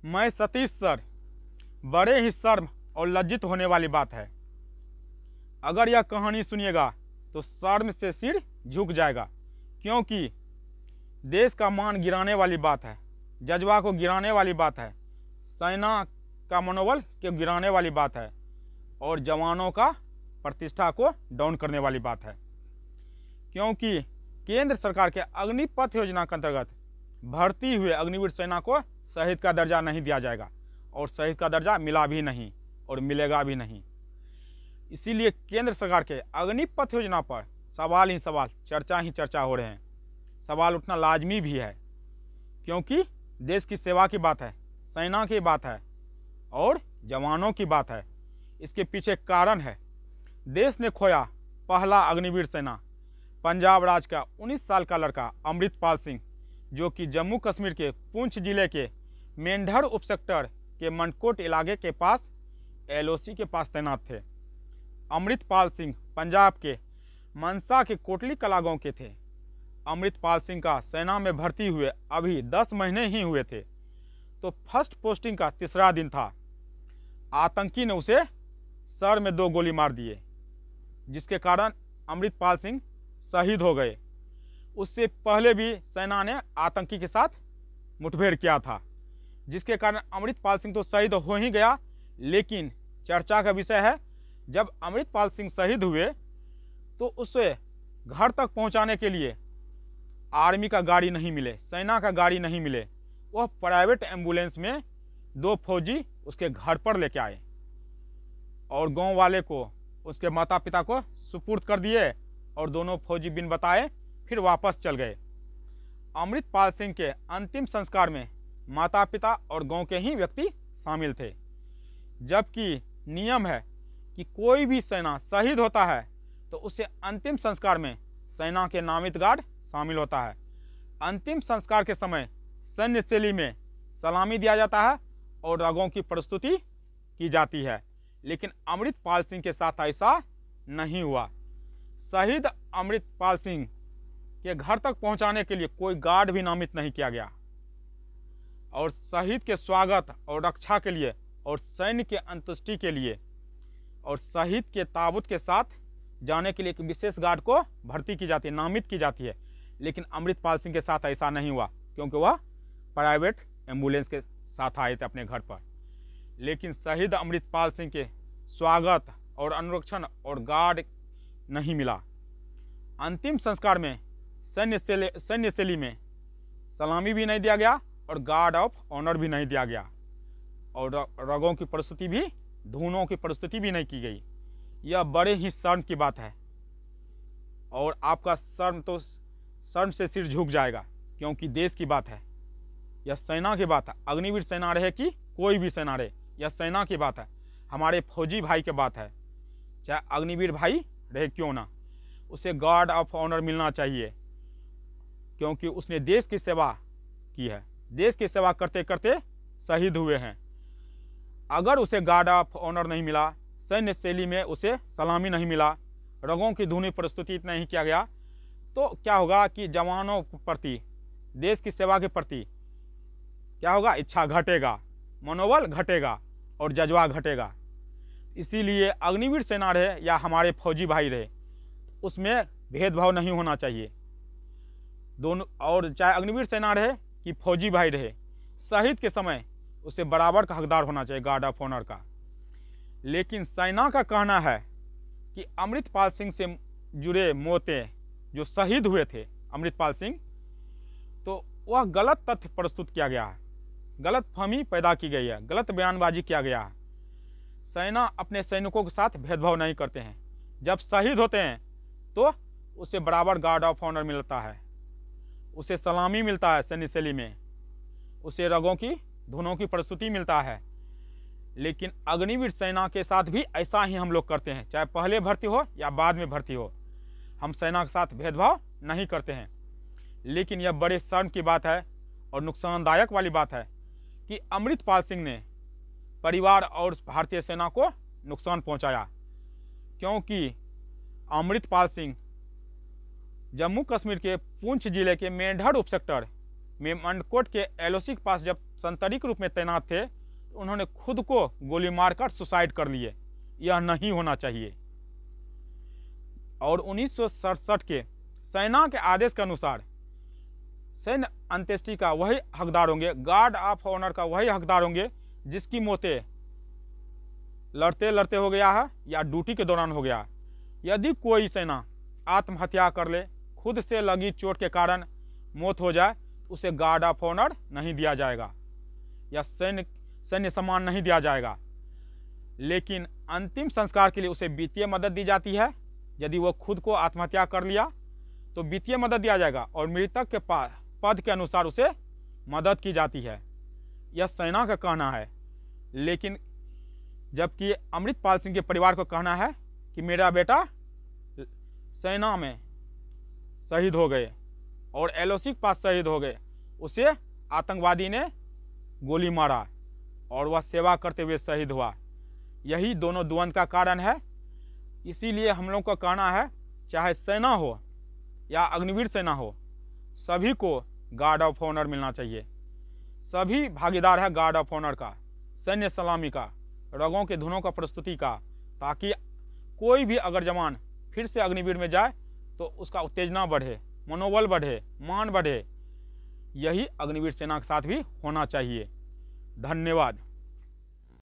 मैं सतीश सर, बड़े ही शर्म और लज्जित होने वाली बात है। अगर यह कहानी सुनिएगा तो शर्म से सिर झुक जाएगा, क्योंकि देश का मान गिराने वाली बात है, जज्बा को गिराने वाली बात है, सेना का मनोबल को गिराने वाली बात है और जवानों का प्रतिष्ठा को डाउन करने वाली बात है। क्योंकि केंद्र सरकार के अग्निपथ योजना के अंतर्गत भर्ती हुए अग्निवीर सेना को शहीद का दर्जा नहीं दिया जाएगा और शहीद का दर्जा मिला भी नहीं और मिलेगा भी नहीं। इसीलिए केंद्र सरकार के अग्निपथ योजना पर सवाल ही सवाल, चर्चा ही चर्चा हो रहे हैं। सवाल उठना लाजमी भी है, क्योंकि देश की सेवा की बात है, सेना की बात है और जवानों की बात है। इसके पीछे कारण है, देश ने खोया पहला अग्निवीर सेना, पंजाब राज्य का 19 साल का लड़का अमृतपाल सिंह, जो कि जम्मू कश्मीर के पुंछ जिले के मेंढर उपसेक्टर के मनकोट इलाके के पास एलओसी के पास तैनात थे। अमृतपाल सिंह पंजाब के मनसा के कोटली कला गांव के थे। अमृतपाल सिंह का सेना में भर्ती हुए अभी 10 महीने ही हुए थे, तो फर्स्ट पोस्टिंग का तीसरा दिन था। आतंकी ने उसे सर में 2 गोली मार दिए, जिसके कारण अमृतपाल सिंह शहीद हो गए। उससे पहले भी सेना ने आतंकी के साथ मुठभेड़ किया था, जिसके कारण अमृतपाल सिंह तो शहीद हो ही गया। लेकिन चर्चा का विषय है, जब अमृतपाल सिंह शहीद हुए तो उसे घर तक पहुंचाने के लिए आर्मी का गाड़ी नहीं मिले, सेना का गाड़ी नहीं मिले। वह प्राइवेट एम्बुलेंस में 2 फौजी उसके घर पर लेके आए और गांव वाले को, उसके माता पिता को सुपुर्द कर दिए और दोनों फौजी बिन बताए फिर वापस चल गए। अमृतपाल सिंह के अंतिम संस्कार में माता पिता और गांव के ही व्यक्ति शामिल थे, जबकि नियम है कि कोई भी सेना शहीद होता है तो उससे अंतिम संस्कार में सेना के नामित गार्ड शामिल होता है। अंतिम संस्कार के समय सैन्य शैली में सलामी दिया जाता है और रगों की प्रस्तुति की जाती है। लेकिन अमृतपाल सिंह के साथ ऐसा नहीं हुआ। शहीद अमृतपाल सिंह के घर तक पहुंचाने के लिए कोई गार्ड भी नामित नहीं किया गया और शहीद के स्वागत और रक्षा के लिए और सैन्य के अंत्येष्टि के लिए और शहीद के ताबूत के साथ जाने के लिए एक विशेष गार्ड को भर्ती की जाती है, नामित की जाती है। लेकिन अमृतपाल सिंह के साथ ऐसा नहीं हुआ, क्योंकि वह प्राइवेट एम्बुलेंस के साथ आए थे अपने घर पर। लेकिन शहीद अमृतपाल सिंह के स्वागत और अनुरक्षण और गार्ड नहीं मिला। अंतिम संस्कार में सैन्य शैली में सलामी भी नहीं दिया गया और गार्ड ऑफ ऑनर भी नहीं दिया गया और रगों की प्रस्तुति भी, धूनों की प्रस्तुति भी नहीं की गई। यह बड़े ही शर्म की बात है और आपका शर्म से सिर झुक जाएगा, क्योंकि देश की बात है, यह सेना की बात है। अग्निवीर सेना रहे कि कोई भी सेना रहे, यह सेना की बात है, हमारे फौजी भाई की बात है। चाहे अग्निवीर भाई रहे क्यों ना, उसे गार्ड ऑफ ऑनर मिलना चाहिए, क्योंकि उसने देश की सेवा की है, देश की सेवा करते करते शहीद हुए हैं। अगर उसे गार्ड ऑफ ऑनर नहीं मिला, सैन्य शैली में उसे सलामी नहीं मिला, रगों की धुनी प्रस्तुति नहीं किया गया, तो क्या होगा कि जवानों के प्रति, देश की सेवा के प्रति क्या होगा, इच्छा घटेगा, मनोबल घटेगा और जज्बा घटेगा। इसीलिए अग्निवीर सेना रहे या हमारे फौजी भाई रहे, उसमें भेदभाव नहीं होना चाहिए दोनों। और चाहे अग्निवीर सेना रहे कि फौजी भाई रहे, शहीद के समय उसे बराबर का हकदार होना चाहिए गार्ड ऑफ ऑनर का। लेकिन सेना का कहना है कि अमृतपाल सिंह से जुड़े मोते जो शहीद हुए थे अमृतपाल सिंह, तो वह गलत तथ्य प्रस्तुत किया गया है, गलत फहमी पैदा की गई है, गलत बयानबाजी किया गया है। सेना अपने सैनिकों के साथ भेदभाव नहीं करते हैं। जब शहीद होते हैं तो उसे बराबर गार्ड ऑफ ऑनर मिलता है, उसे सलामी मिलता है सैन्य शैली में, उसे रगों की धुनों की प्रस्तुति मिलता है। लेकिन अग्निवीर सेना के साथ भी ऐसा ही हम लोग करते हैं, चाहे पहले भर्ती हो या बाद में भर्ती हो, हम सेना के साथ भेदभाव नहीं करते हैं। लेकिन यह बड़े शर्म की बात है और नुकसानदायक वाली बात है कि अमृतपाल सिंह ने परिवार और भारतीय सेना को नुकसान पहुंचाया, क्योंकि अमृतपाल सिंह जम्मू कश्मीर के पुंछ जिले के मेंढर उपसेक्टर में मनकोट के एलओसी के पास जब संतरी के रूप में तैनात थे, उन्होंने खुद को गोली मारकर सुसाइड कर लिए। यह नहीं होना चाहिए। और 1967 के सेना के आदेश के अनुसार सैन्य अंत्येष्टि का वही हकदार होंगे, गार्ड ऑफ ऑनर का वही हकदार होंगे जिसकी मौतें लड़ते लड़ते हो गया है या ड्यूटी के दौरान हो गया। यदि कोई सेना आत्महत्या कर ले, खुद से लगी चोट के कारण मौत हो जाए, उसे गार्ड ऑफ ऑनर नहीं दिया जाएगा या सैन्य सम्मान नहीं दिया जाएगा। लेकिन अंतिम संस्कार के लिए उसे वित्तीय मदद दी जाती है। यदि वो खुद को आत्महत्या कर लिया तो वित्तीय मदद दिया जाएगा और मृतक के पद के अनुसार उसे मदद की जाती है। यह सेना का कहना है। लेकिन जबकि अमृतपाल सिंह के परिवार को कहना है कि मेरा बेटा सेना में शहीद हो गए और एलओसी के पास शहीद हो गए, उसे आतंकवादी ने गोली मारा और वह सेवा करते हुए शहीद हुआ। यही दोनों द्वंद्व का कारण है। इसीलिए हम लोग का कहना है, चाहे सेना हो या अग्निवीर सेना हो, सभी को गार्ड ऑफ ऑनर मिलना चाहिए। सभी भागीदार है गार्ड ऑफ ऑनर का, सैन्य सलामी का, रगों के धुनों का प्रस्तुति का, ताकि कोई भी अगर जवान फिर से अग्निवीर में जाए तो उसका उत्तेजना बढ़े, मनोबल बढ़े, मान बढ़े। यही अग्निवीर सेना के साथ भी होना चाहिए। धन्यवाद।